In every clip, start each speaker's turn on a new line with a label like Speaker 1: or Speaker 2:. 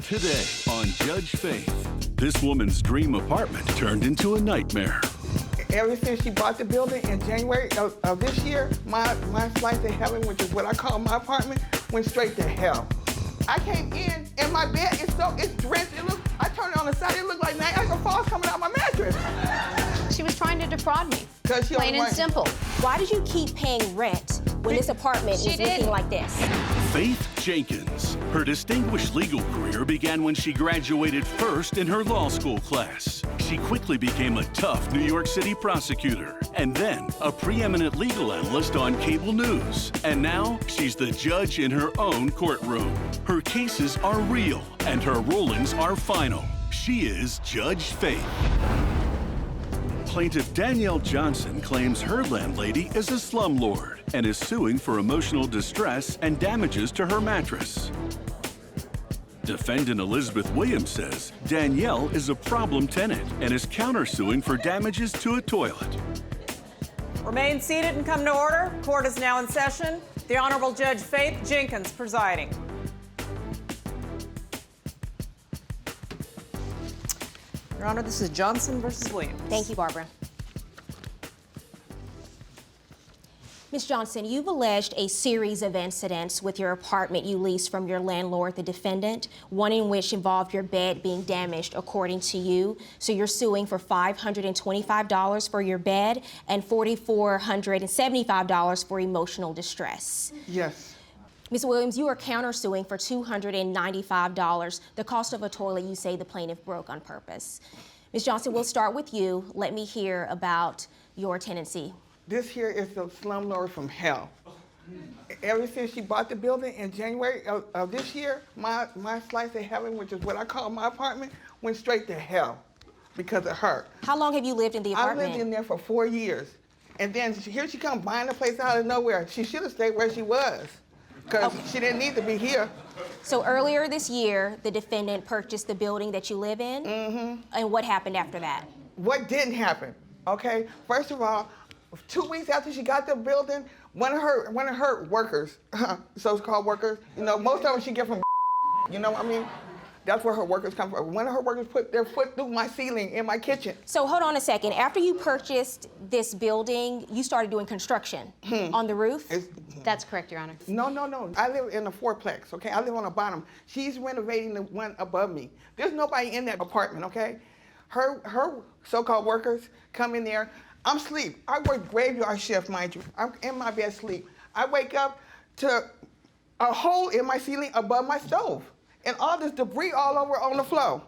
Speaker 1: Today on Judge Faith, this woman's dream apartment turned into a nightmare.
Speaker 2: Ever since she bought the building in January of this year, my slice of heaven, which is what I call my apartment, went straight to hell. I came in and my bed it's drenched. I turned it on the side, it looked like Niagara Falls coming out my mattress.
Speaker 3: She was trying to defraud me.
Speaker 2: Plain
Speaker 3: and simple.
Speaker 4: Why did you keep paying rent when this apartment is looking like this?
Speaker 1: Faith Jenkins. Her distinguished legal career began when she graduated first in her law school class. She quickly became a tough New York City prosecutor, and then a preeminent legal analyst on cable news. And now she's the judge in her own courtroom. Her cases are real, and her rulings are final. She is Judge Faith. Plaintiff Danielle Johnson claims her landlady is a slumlord and is suing for emotional distress and damages to her mattress. Defendant Elizabeth Williams says Danielle is a problem tenant and is countersuing for damages to a toilet.
Speaker 5: Remain seated and come to order. Court is now in session. The Honorable Judge Faith Jenkins presiding. Your Honor, this is Johnson versus Williams.
Speaker 4: Thank you, Barbara. Ms. Johnson, you've alleged a series of incidents with your apartment you leased from your landlord, the defendant, one in which involved your bed being damaged, according to you. So you're suing for $525 for your bed and $4,475 for emotional distress.
Speaker 2: Yes.
Speaker 4: Ms. Williams, you are countersuing for $295, the cost of a toilet you say the plaintiff broke on purpose. Ms. Johnson, we'll start with you. Let me hear about your tenancy.
Speaker 2: This here is the slumlord from hell. Ever since she bought the building in January of this year, my slice of heaven, which is what I call my apartment, went straight to hell because of her.
Speaker 4: How long have you lived in the apartment?
Speaker 2: I lived in there for 4 years. And then here she comes buying the place out of nowhere. She should have stayed where she was because she didn't need to be here.
Speaker 4: So earlier this year, the defendant purchased the building that you live in? Mm-hmm. And what happened after that?
Speaker 2: What didn't happen, okay? First of all, 2 weeks after she got the building, one of her workers, so-called workers, you know, most of them she get from, you know what I mean? That's where her workers come from. One of her workers put their foot through my ceiling in my kitchen.
Speaker 4: So hold on a second. After you purchased this building, you started doing construction on the roof?
Speaker 3: That's correct, Your Honor.
Speaker 2: No. I live in a fourplex, okay? I live on the bottom. She's renovating the one above me. There's nobody in that apartment, okay? Her so-called workers come in there. I'm asleep. I work graveyard shift, mind you. I'm in my bed asleep. I wake up to a hole in my ceiling above my stove and all this debris all over on the floor.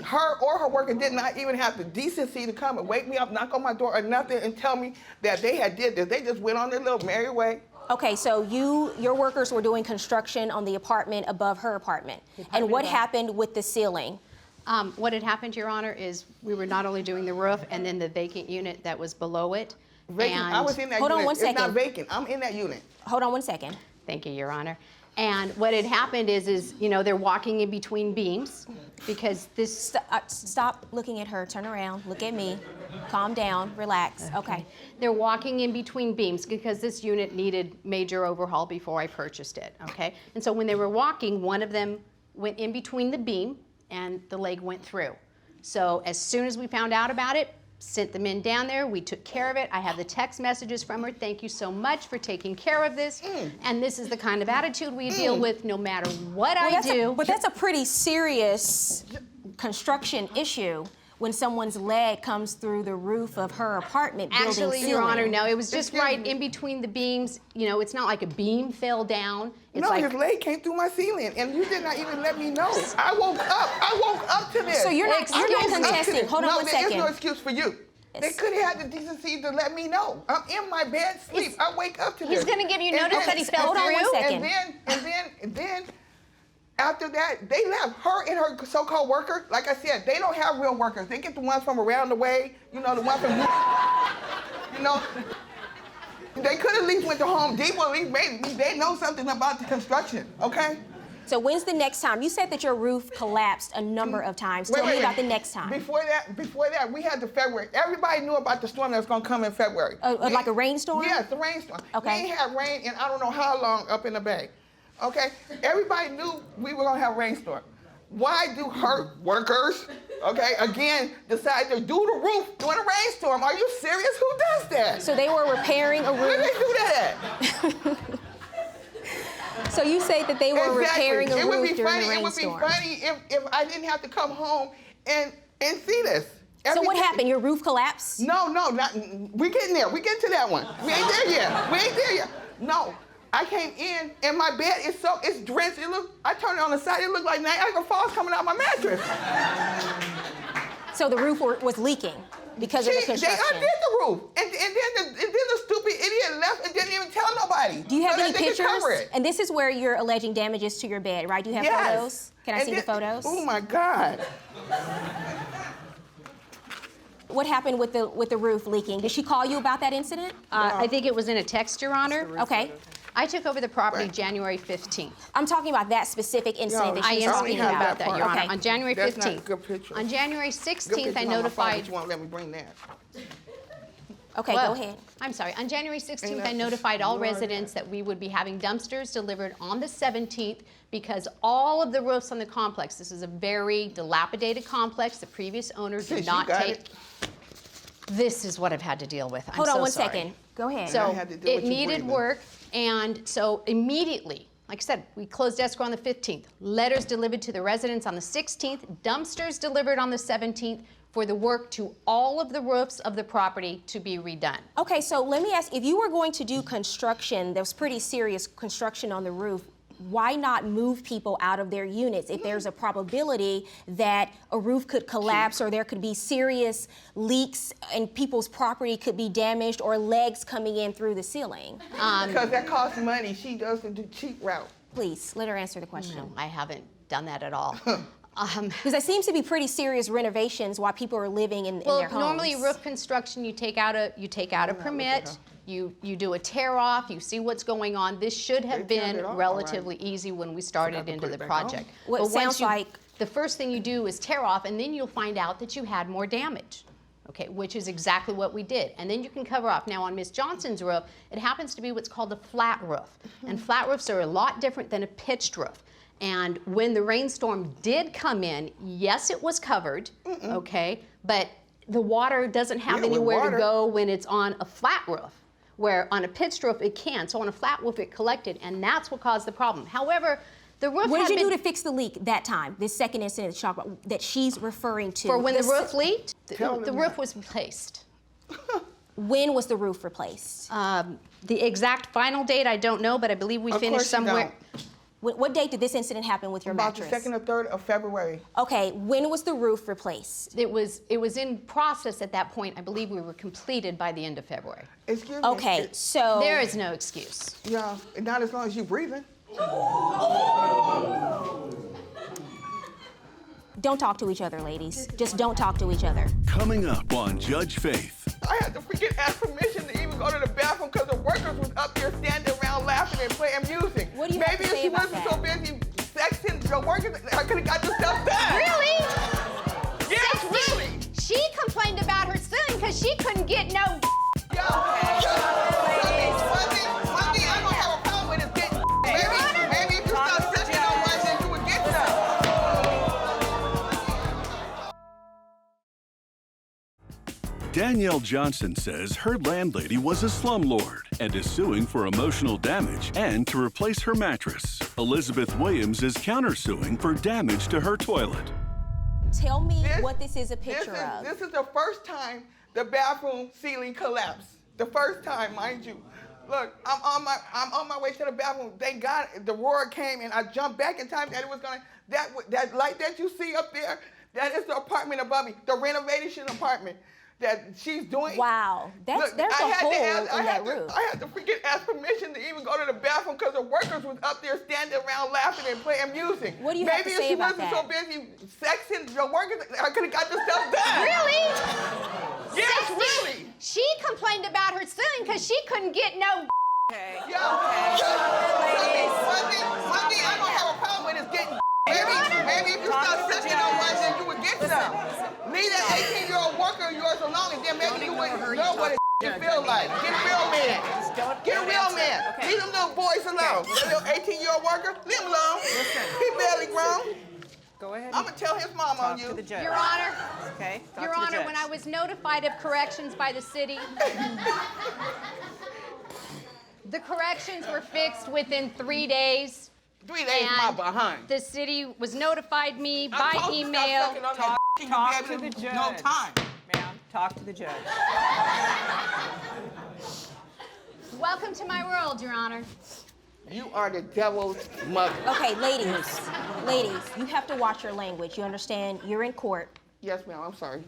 Speaker 2: Her or her worker did not even have the decency to come and wake me up, knock on my door or nothing and tell me that they had did this. They just went on their little merry way.
Speaker 4: Okay, so your workers were doing construction on the apartment above her apartment. And what happened with the ceiling?
Speaker 3: What had happened, Your Honor, is we were not only doing the roof and then the vacant unit that was below it.
Speaker 2: Vacant. I was in that
Speaker 4: Hold
Speaker 2: unit.
Speaker 4: on one second.
Speaker 2: It's not vacant. I'm in that unit.
Speaker 4: Hold on one second.
Speaker 3: Thank you, Your Honor. And what had happened is you know, they're walking in between beams because this...
Speaker 4: Stop looking at her. Turn around. Look at me. Calm down. Relax. Okay.
Speaker 3: They're walking in between beams because this unit needed major overhaul before I purchased it, okay? And so when they were walking, one of them went in between the beam and the leg went through. So as soon as we found out about it, sent them in down there, we took care of it. I have the text messages from her. Thank you so much for taking care of this. And this is the kind of attitude we deal with no matter what I do.
Speaker 4: But that's a pretty serious construction issue when someone's leg comes through the roof of her apartment building
Speaker 3: Actually,
Speaker 4: ceiling.
Speaker 3: Your Honor, no, it was just right in between the beams. You know, it's not like a beam fell down. It's
Speaker 2: No,
Speaker 3: like,
Speaker 2: his leg came through my ceiling, and you did not even let me know. I woke up to this.
Speaker 4: So you're not contesting. Hold on one second.
Speaker 2: There's no excuse for you. They could have had the decency to let me know. I'm in my bed, sleep. I wake up to this.
Speaker 3: He's going to give you notice that he fell
Speaker 4: Hold on one
Speaker 3: through.
Speaker 4: second.
Speaker 2: And then, after that, they left her and her so-called worker. Like I said, they don't have real workers. They get the ones from around the way. You know, the ones from, you know. They could have at least went to Home Depot. At least maybe they know something about the construction, okay?
Speaker 4: So when's the next time? You said that your roof collapsed a number of times. Tell me about the next time.
Speaker 2: Before that, we had the February. Everybody knew about the storm that was gonna come in February.
Speaker 4: Like a rainstorm?
Speaker 2: Yes, the rainstorm.
Speaker 4: Okay.
Speaker 2: We ain't had rain in I don't know how long up in the Bay. Okay? Everybody knew we were gonna have a rainstorm. Why do her workers, okay, again, decide to do the roof during a rainstorm? Are you serious? Who does that?
Speaker 4: So they were repairing a
Speaker 2: Where do
Speaker 4: roof.
Speaker 2: they do that at?
Speaker 4: So you say that they were repairing a
Speaker 2: It would
Speaker 4: roof
Speaker 2: be
Speaker 4: during
Speaker 2: funny.
Speaker 4: the
Speaker 2: It would be
Speaker 4: rainstorm.
Speaker 2: funny if I didn't have to come home and see this.
Speaker 4: So what
Speaker 2: Everything-
Speaker 4: happened? Your roof collapsed?
Speaker 2: No, we getting there. We getting to that one. We ain't there yet. We ain't there yet. No, I came in and my bed is it's drenched. I turned it on the side. It looked like Niagara Falls coming out my mattress.
Speaker 4: So the roof was leaking because of the
Speaker 2: They
Speaker 4: construction.
Speaker 2: undid the roof, and then the stupid idiot left and didn't even tell nobody.
Speaker 4: Do you have
Speaker 2: so
Speaker 4: any
Speaker 2: that they could
Speaker 4: pictures?
Speaker 2: cover it.
Speaker 4: And this is where you're alleging damages to your bed, right? Do you have
Speaker 2: Yes.
Speaker 4: photos? Can I see the photos?
Speaker 2: Oh my God.
Speaker 4: What happened with the roof leaking? Did she call you about that incident?
Speaker 3: I think it was in a text, Your Honor.
Speaker 4: Okay.
Speaker 3: I took over the property
Speaker 2: Right.
Speaker 3: January 15th.
Speaker 4: I'm talking about that specific incident
Speaker 2: No,
Speaker 4: that
Speaker 3: I
Speaker 4: she's
Speaker 3: am
Speaker 4: talking
Speaker 3: speaking
Speaker 2: have
Speaker 3: about
Speaker 2: that
Speaker 3: that, Your
Speaker 2: part.
Speaker 3: Honor.
Speaker 4: Okay.
Speaker 3: On January
Speaker 2: That's not a
Speaker 3: 15th.
Speaker 2: good picture.
Speaker 3: On January
Speaker 2: Good
Speaker 3: 16th,
Speaker 2: picture
Speaker 3: I
Speaker 2: on my phone,
Speaker 3: notified.
Speaker 2: but you won't let me bring that.
Speaker 4: Okay,
Speaker 3: Well,
Speaker 4: go ahead.
Speaker 3: I'm sorry. On January 16th,
Speaker 2: Ain't
Speaker 3: I
Speaker 2: that
Speaker 3: notified all
Speaker 2: Lord.
Speaker 3: residents that we would be having dumpsters delivered on the 17th because all of the roofs on the complex, this is a very dilapidated complex, the previous owner
Speaker 2: Sis,
Speaker 3: did
Speaker 2: you
Speaker 3: not
Speaker 2: got
Speaker 3: take.
Speaker 2: it.
Speaker 3: This is what I've had to deal with. I'm
Speaker 4: Hold on
Speaker 3: so
Speaker 4: one
Speaker 3: sorry.
Speaker 4: second. Go ahead.
Speaker 2: I
Speaker 3: So
Speaker 2: had to deal
Speaker 3: it
Speaker 2: with you
Speaker 3: needed
Speaker 2: breathing.
Speaker 3: work, and so immediately, like I said, we closed escrow on the 15th. Letters delivered to the residents on the 16th. Dumpsters delivered on the 17th for the work to all of the roofs of the property to be redone.
Speaker 4: Okay, so let me ask, if you were going to do construction, there was pretty serious construction on the roof, why not move people out of their units if there's a probability that a roof could collapse or there could be serious leaks and people's property could be damaged or legs coming in through the ceiling?
Speaker 2: Because that costs money. She doesn't do cheap route.
Speaker 4: Please, let her answer the question.
Speaker 3: No, I haven't done that at all.
Speaker 4: Because there seems to be pretty serious renovations while people are living in
Speaker 3: Well,
Speaker 4: their homes.
Speaker 3: normally roof construction, you take out a permit, you do a tear off, you see what's going on. This should have
Speaker 2: They turned
Speaker 3: been
Speaker 2: it off, all
Speaker 3: relatively easy when we started
Speaker 2: Forgot to
Speaker 3: into
Speaker 2: put
Speaker 3: the
Speaker 2: it back on.
Speaker 3: project.
Speaker 4: Well, it
Speaker 3: But once
Speaker 4: sounds like-
Speaker 3: the first thing you do is tear off, and then you'll find out that you had more damage. Okay, which is exactly what we did. And then you can cover off. Now on Ms. Johnson's roof, it happens to be what's called a flat roof. And flat roofs are a lot different than a pitched roof. And when the rainstorm did come in, yes, it was covered, okay, but the water doesn't have
Speaker 2: Yeah, with
Speaker 3: anywhere
Speaker 2: water.
Speaker 3: to go when it's on a flat roof, where on a pitched roof it can. So on a flat roof it collected, and that's what caused the problem. However, the roof
Speaker 4: What
Speaker 3: had
Speaker 4: did you
Speaker 3: been,
Speaker 4: do to fix the leak that time, this second incident that she's referring to?
Speaker 3: for when the
Speaker 4: This-
Speaker 3: roof leaked,
Speaker 2: Tell
Speaker 3: the
Speaker 2: them
Speaker 3: roof
Speaker 2: that.
Speaker 3: was replaced.
Speaker 4: When was the roof replaced?
Speaker 3: The exact final date I don't know, but I believe we
Speaker 2: Of
Speaker 3: finished
Speaker 2: course you
Speaker 3: somewhere.
Speaker 4: What date did this incident happen with your
Speaker 2: About the
Speaker 4: mattress?
Speaker 2: 2nd or 3rd of February.
Speaker 4: Okay, when was the roof replaced?
Speaker 3: It was in process at that point. I believe we were completed by the end of February.
Speaker 2: Excuse me.
Speaker 4: Okay, so
Speaker 3: There is no excuse.
Speaker 2: Yeah, not as long as you're breathing.
Speaker 4: don't talk to each other, ladies. Just don't talk to each other.
Speaker 1: Coming up on Judge Faith.
Speaker 2: I had to freaking ask permission to even go to the bathroom because the workers was up there standing around laughing and playing music.
Speaker 4: What do you have
Speaker 2: Maybe
Speaker 4: to say
Speaker 2: if she
Speaker 4: about
Speaker 2: wasn't
Speaker 4: that?
Speaker 2: so busy sexting the workers, I could have got this stuff done.
Speaker 3: Really?
Speaker 2: Yes, really.
Speaker 3: She complained about her son because she couldn't get no.
Speaker 2: One thing I don't have a problem with is getting maybe if you start sucking on one, then you would get some.
Speaker 1: Danielle Johnson says her landlady was a slumlord and is suing for emotional damage and to replace her mattress. Elizabeth Williams is countersuing for damage to her toilet.
Speaker 4: Tell me what this is a picture of.
Speaker 2: This is the first time the bathroom ceiling collapsed. The first time, mind you. Look, I'm on my way to the bathroom. Thank God the roar came and I jumped back in time that it was gonna that light that you see up there, that is the apartment above me, the renovation apartment that she's doing.
Speaker 4: Wow, there's a hole in that roof.
Speaker 2: I had to freaking ask permission to even go to the bathroom because the workers was up there standing around laughing and playing music.
Speaker 4: What do you have to say about
Speaker 2: Maybe if
Speaker 4: that?
Speaker 2: she wasn't so busy sexing the workers, I could have got this stuff done.
Speaker 3: Really?
Speaker 2: Yes, really.
Speaker 3: She complained about her son because she couldn't get no.
Speaker 5: Okay.
Speaker 2: Yeah. One thing I don't have a problem with is getting. Maybe if you start sucking on one, then you would get some. Leave that 18-year-old worker of yours alone, and then maybe you wouldn't know what it feel like. Get a real man. Get a real man.
Speaker 5: Okay.
Speaker 2: Leave them little boys alone. That little 18-year-old worker, leave him alone. He barely grown.
Speaker 5: Go ahead.
Speaker 2: I'm gonna tell his mom on
Speaker 5: Talk
Speaker 2: you.
Speaker 5: to the judge.
Speaker 3: Your Honor,
Speaker 5: Okay. Talk
Speaker 3: Your
Speaker 5: to the
Speaker 3: Honor,
Speaker 5: judge.
Speaker 3: when I was notified of corrections by the city, the corrections were fixed within 3 days.
Speaker 2: 3 days my
Speaker 3: And
Speaker 2: behind.
Speaker 3: the city was notified me
Speaker 2: I
Speaker 3: by
Speaker 2: told you stop
Speaker 3: email.
Speaker 2: sucking on that you
Speaker 5: talk
Speaker 2: gave
Speaker 5: to
Speaker 2: him
Speaker 5: the
Speaker 2: No
Speaker 5: judge.
Speaker 2: time.
Speaker 5: Ma'am, talk to the judge.
Speaker 3: Welcome to my world, Your Honor.
Speaker 2: You are the devil's mother.
Speaker 4: Okay, ladies, ladies, you have to watch your language. You understand? You're in court.
Speaker 2: Yes, ma'am. I'm sorry.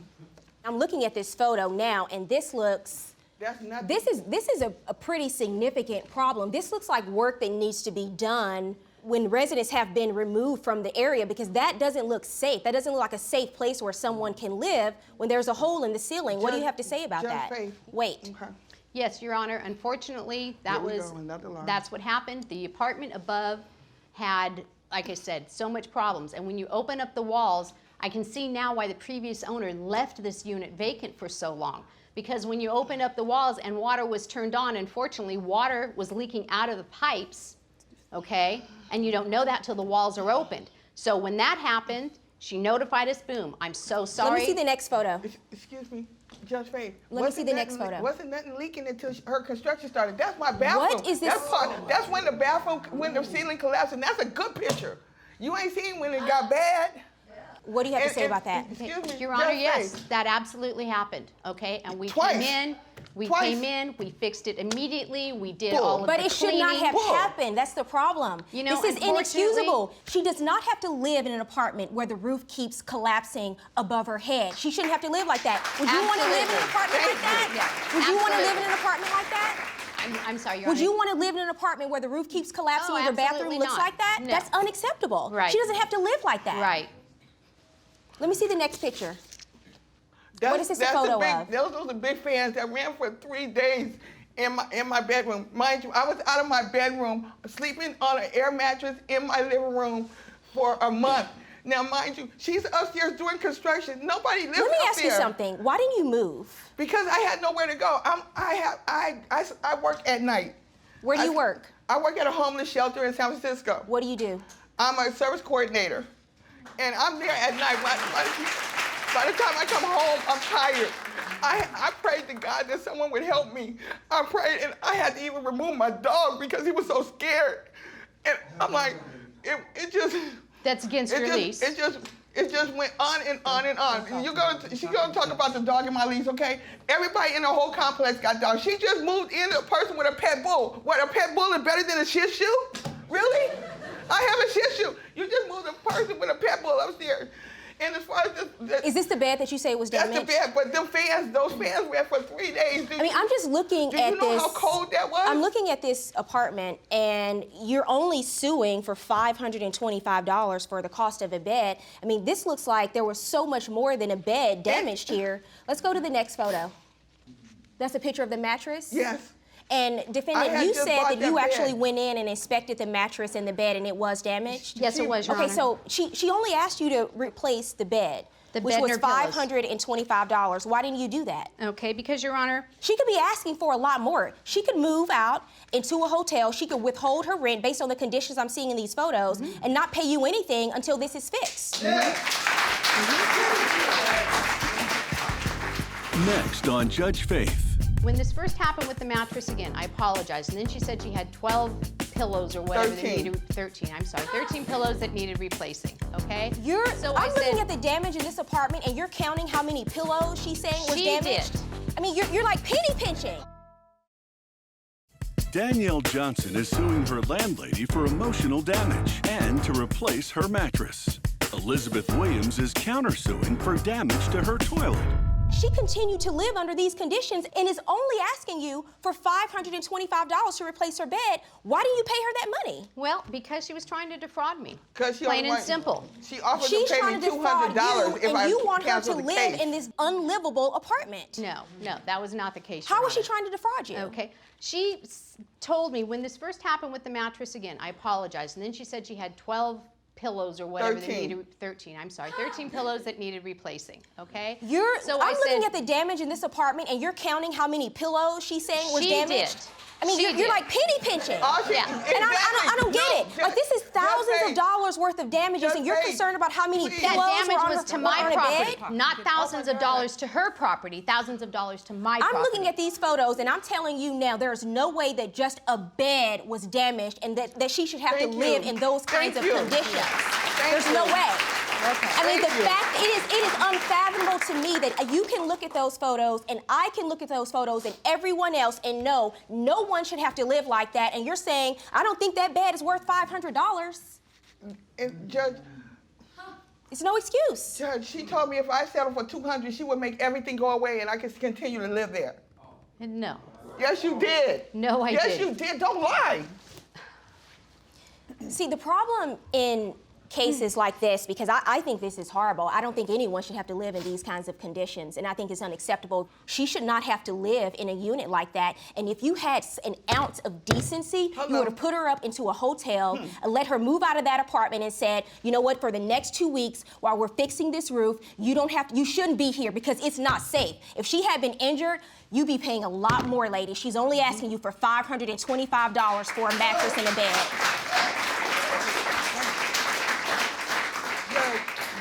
Speaker 4: I'm looking at this photo now, and this looks.
Speaker 2: That's nothing.
Speaker 4: This is a pretty significant problem. This looks like work that needs to be done when residents have been removed from the area, because that doesn't look safe. That doesn't look like a safe place where someone can live when there's a hole in the ceiling. What do you have to say about
Speaker 2: Judge
Speaker 4: that?
Speaker 2: Faith.
Speaker 4: Wait.
Speaker 2: Okay.
Speaker 3: Yes, Your Honor. Unfortunately,
Speaker 2: Here we go, another line.
Speaker 3: that's what happened. The apartment above had, like I said, so much problems. And when you open up the walls, I can see now why the previous owner left this unit vacant for so long. Because when you open up the walls and water was turned on, unfortunately, water was leaking out of the pipes, okay? And you don't know that till the walls are opened. So when that happened, she notified us, boom, I'm so sorry.
Speaker 4: Let me see the next photo.
Speaker 2: Excuse me, Judge Faith.
Speaker 4: Let me see the next photo.
Speaker 2: Wasn't nothing leaking until her construction started. That's my bathroom.
Speaker 4: What is this?
Speaker 2: That's when the bathroom, when the ceiling collapsed, and that's a good picture. You ain't seen when it got bad.
Speaker 4: What do you have to say about that?
Speaker 2: Excuse me,
Speaker 3: Your Honor,
Speaker 2: Judge
Speaker 3: yes,
Speaker 2: Faith.
Speaker 3: that absolutely happened, okay? And we
Speaker 2: Twice.
Speaker 3: came in, we fixed it immediately, we did
Speaker 2: Bull.
Speaker 3: all of
Speaker 4: But
Speaker 3: the
Speaker 4: it should
Speaker 3: cleaning.
Speaker 4: not have
Speaker 2: Bull.
Speaker 4: happened. That's the problem.
Speaker 3: You know,
Speaker 4: this is
Speaker 3: unfortunately-
Speaker 4: inexcusable. She does not have to live in an apartment where the roof keeps collapsing above her head. She shouldn't have to live like that. Would you want to live in an
Speaker 3: Absolutely.
Speaker 4: apartment like that?
Speaker 3: Yes,
Speaker 4: Would you want to live in
Speaker 3: absolutely.
Speaker 4: an apartment like that?
Speaker 3: I'm sorry, Your
Speaker 4: Would
Speaker 3: Honor.
Speaker 4: you want to live in an apartment where the roof keeps collapsing
Speaker 3: Oh,
Speaker 4: and your bathroom
Speaker 3: absolutely
Speaker 4: looks
Speaker 3: not.
Speaker 4: like that?
Speaker 3: No.
Speaker 4: That's unacceptable.
Speaker 3: Right.
Speaker 4: She doesn't have to live like that.
Speaker 3: Right.
Speaker 4: Let me see the next picture.
Speaker 2: That's,
Speaker 4: What is this a
Speaker 2: that's
Speaker 4: photo
Speaker 2: the big,
Speaker 4: of?
Speaker 2: Those are the big fans that ran for 3 days in my bedroom. Mind you, I was out of my bedroom, sleeping on an air mattress in my living room for a month. Now, mind you, she's upstairs doing construction. Nobody lives up there.
Speaker 4: Let me ask you something. Why didn't you move?
Speaker 2: Because I had nowhere to go. I work at night.
Speaker 4: Where do you work?
Speaker 2: I work at a homeless shelter in San Francisco.
Speaker 4: What do you do?
Speaker 2: I'm a service coordinator, and I'm there at night. By the time I come home, I'm tired. I prayed to God that someone would help me. I prayed, and I had to even remove my dog because he was so scared. And I'm like, it just.
Speaker 3: That's against your lease.
Speaker 2: It just went on and on and on. And she's gonna talk about the dog in my lease, okay? Everybody in the whole complex got dogs. She just moved in a person with a pet bull. What, a pet bull is better than a Shih Tzu? Really? I have a Shih Tzu. You just moved a person with a pet bull upstairs. And as far as this,
Speaker 4: Is this the bed that you say was damaged?
Speaker 2: that's the bed. But those fans were for 3 days.
Speaker 4: I mean, I'm just looking
Speaker 2: do
Speaker 4: at
Speaker 2: you know
Speaker 4: this.
Speaker 2: how cold that was?
Speaker 4: I'm looking at this apartment, and you're only suing for $525 for the cost of a bed. I mean, this looks like there was so much more than a bed damaged here. Let's go to the next photo. That's a picture of the mattress?
Speaker 2: Yes.
Speaker 4: And
Speaker 2: I
Speaker 4: defendant,
Speaker 2: had
Speaker 4: you
Speaker 2: just
Speaker 4: said
Speaker 2: bought
Speaker 4: that
Speaker 2: that
Speaker 4: you
Speaker 2: bed.
Speaker 4: actually went in and inspected the mattress and the bed, and it was damaged?
Speaker 3: Yes, it was, Your
Speaker 4: Okay,
Speaker 3: Honor.
Speaker 4: so she only asked you to replace the bed,
Speaker 3: The
Speaker 4: which
Speaker 3: bed
Speaker 4: was
Speaker 3: and her pillows.
Speaker 4: $525. Why didn't you do that?
Speaker 3: Okay, because Your Honor,
Speaker 4: She could be asking for a lot more. She could move out into a hotel. She could withhold her rent based on the conditions I'm seeing in these photos and not pay you anything until this is fixed.
Speaker 1: Next on Judge Faith.
Speaker 3: when this first happened with the mattress again, I apologized. And then she said she had 12 pillows or whatever that
Speaker 2: 13.
Speaker 3: needed 13 pillows that needed replacing, okay?
Speaker 4: I'm looking at the damage in this apartment, and you're counting how many pillows she's saying was
Speaker 3: She
Speaker 4: damaged.
Speaker 3: did.
Speaker 4: I mean, you're like penny pinching.
Speaker 1: Danielle Johnson is suing her landlady for emotional damage and to replace her mattress. Elizabeth Williams is countersuing for damage to her toilet.
Speaker 4: She continued to live under these conditions and is only asking you for $525 to replace her bed. Why didn't you pay her that money?
Speaker 3: Well, because she was trying to defraud me.
Speaker 2: Because she
Speaker 3: Plain
Speaker 2: only
Speaker 3: and simple.
Speaker 2: She offered
Speaker 4: She's
Speaker 2: to pay
Speaker 4: trying
Speaker 2: me
Speaker 4: to defraud
Speaker 2: $200 if
Speaker 4: you,
Speaker 2: I
Speaker 4: and you want her to
Speaker 2: cancel the
Speaker 4: live
Speaker 2: case.
Speaker 4: in this unlivable apartment.
Speaker 3: No, that was not the case.
Speaker 4: How
Speaker 3: Your
Speaker 4: was she
Speaker 3: Honor.
Speaker 4: trying to defraud you?
Speaker 3: Okay. She told me when this first happened with the mattress again, I apologized. And then she said she had 12 pillows or whatever that
Speaker 2: 13.
Speaker 3: needed 13 pillows that needed replacing, okay?
Speaker 4: I'm
Speaker 3: I
Speaker 4: looking
Speaker 3: said,
Speaker 4: at the damage in this apartment, and you're counting how many pillows she's saying was
Speaker 3: She
Speaker 4: damaged.
Speaker 3: did.
Speaker 4: I mean, you're like penny pinching.
Speaker 2: Oh,
Speaker 3: Yeah.
Speaker 2: exactly.
Speaker 4: And I don't get it.
Speaker 2: Just-
Speaker 4: Like, this is thousands
Speaker 2: just
Speaker 4: of dollars worth of damages,
Speaker 2: Just
Speaker 4: and you're
Speaker 2: say,
Speaker 4: concerned about how many
Speaker 2: please.
Speaker 4: pillows
Speaker 3: That
Speaker 4: were
Speaker 3: damage
Speaker 4: on
Speaker 3: was
Speaker 4: her-
Speaker 3: to
Speaker 4: were
Speaker 3: my
Speaker 4: on a
Speaker 3: property,
Speaker 4: bed?
Speaker 3: not thousands of
Speaker 2: God.
Speaker 3: dollars to her property, thousands of dollars to my
Speaker 4: I'm
Speaker 3: property.
Speaker 4: looking at these photos, and I'm telling you now, there's no way that just a bed was damaged and that she should have
Speaker 2: Thank
Speaker 4: to
Speaker 2: you.
Speaker 4: live in those kinds
Speaker 2: Thank
Speaker 4: of
Speaker 2: you.
Speaker 4: conditions.
Speaker 2: Thank
Speaker 4: There's no
Speaker 2: you.
Speaker 4: way.
Speaker 3: Okay.
Speaker 4: I mean, the
Speaker 2: Thank you.
Speaker 4: fact it is unfathomable to me that you can look at those photos and I can look at those photos and everyone else and know no one should have to live like that. And you're saying, I don't think that bed is worth $500.
Speaker 2: And Judge,
Speaker 4: It's no excuse.
Speaker 2: Judge, she told me if I settled for $200, she would make everything go away and I could continue to live there.
Speaker 3: No.
Speaker 2: Yes, you did.
Speaker 3: No, I
Speaker 2: yes,
Speaker 3: didn't.
Speaker 2: you did. Don't lie.
Speaker 4: See, the problem in cases like this, because I think this is horrible. I don't think anyone should have to live in these kinds of conditions, and I think it's unacceptable. She should not have to live in a unit like that. And if you had an ounce of decency, you would have put her up into a hotel, and let her move out of that apartment and said, you know what, for the next 2 weeks while we're fixing this roof, you shouldn't be here because it's not safe. If she had been injured, you'd be paying a lot more, lady. She's only asking you for $525 for a mattress and a bed.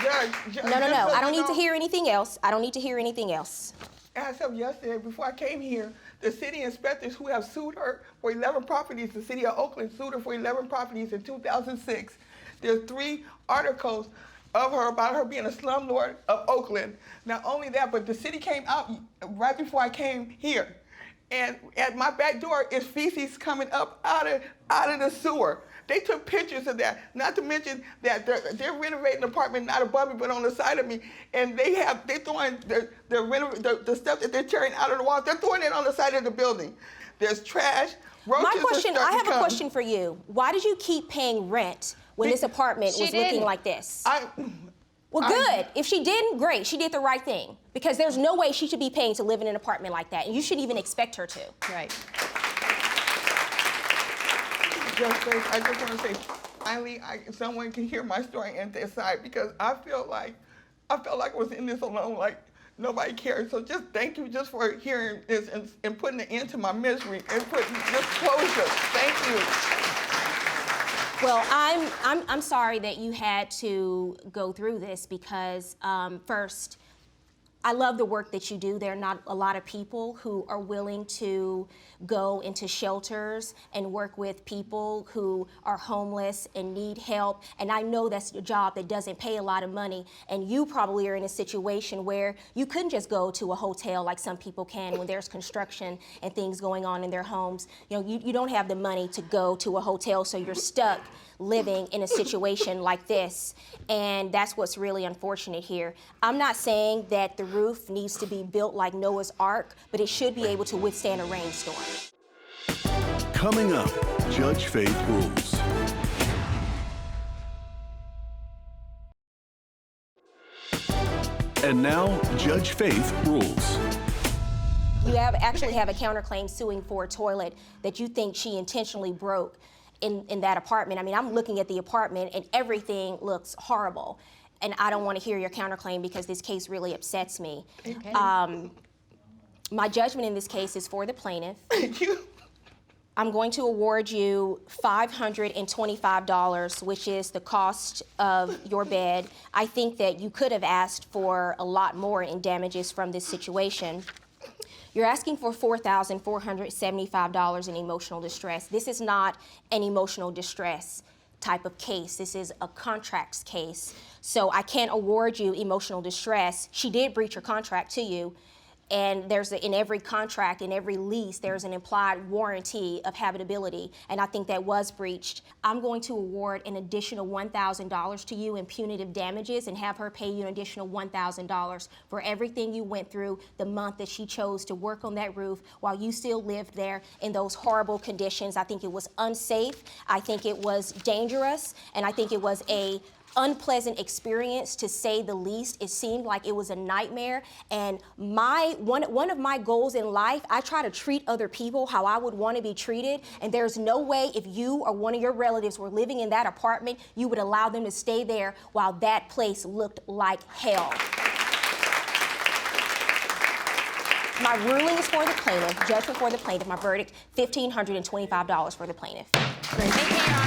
Speaker 2: Judge,
Speaker 4: No. I don't need to hear anything else. I don't need to hear anything else.
Speaker 2: As of yesterday, before I came here, the city inspectors who have sued her for 11 properties, the city of Oakland sued her for 11 properties in 2006. There's 3 articles of her about her being a slumlord of Oakland. Not only that, but the city came out right before I came here. And at my back door is feces coming up out of the sewer. They took pictures of that. Not to mention that they're renovating the apartment not above me but on the side of me, and they're throwing the stuff that they're tearing out of the walls. They're throwing it on the side of the building. There's trash. Roaches
Speaker 4: I have a question for you. Why did you keep paying rent when this apartment was looking like this? Well, good. If she didn't, great. She did the right thing. Because there's no way she should be paying to live in an apartment like that. And you shouldn't even expect her to.
Speaker 3: Right.
Speaker 2: I just want to say, finally, someone can hear my story and decide, because I felt like I was in this alone, like nobody cared. So just thank you just for hearing this and putting an end to my misery and putting just closure. Thank you.
Speaker 4: Well, I'm sorry that you had to go through this because, first, I love the work that you do. There are not a lot of people who are willing to go into shelters and work with people who are homeless and need help. And I know that's a job that doesn't pay a lot of money. And you probably are in a situation where you couldn't just go to a hotel like some people can when there's construction and things going on in their homes. You know, you don't have the money to go to a hotel, so you're stuck living in a situation like this, and that's what's really unfortunate here. I'm not saying that the roof needs to be built like Noah's Ark, but it should be able to withstand a rainstorm.
Speaker 1: Coming up, Judge Faith rules. And now, Judge Faith rules.
Speaker 4: You actually have a counterclaim suing for a toilet that you think she intentionally broke in that apartment. I mean, I'm looking at the apartment and everything looks horrible. And I don't want to hear your counterclaim because this case really upsets me.
Speaker 3: Okay.
Speaker 4: My judgment in this case is for the plaintiff.
Speaker 2: Thank you.
Speaker 4: I'm going to award you $525, which is the cost of your bed. I think that you could have asked for a lot more in damages from this situation. You're asking for $4,475 in emotional distress. This is not an emotional distress type of case. This is a contracts case. So I can't award you emotional distress. She did breach her contract to you. And in every contract, in every lease, there's an implied warranty of habitability, and I think that was breached. I'm going to award an additional $1,000 to you in punitive damages and have her pay you an additional $1,000 for everything you went through the month that she chose to work on that roof while you still lived there in those horrible conditions. I think it was unsafe, I think it was dangerous, and I think it was a unpleasant experience, to say the least. It seemed like it was a nightmare. And one of my goals in life, I try to treat other people how I would want to be treated. And there's no way, if you or one of your relatives were living in that apartment, you would allow them to stay there while that place looked like hell. My ruling is for the plaintiff, judgment for the plaintiff. My verdict, $1,525 for the plaintiff.
Speaker 6: Great. Thank you, Your Honor.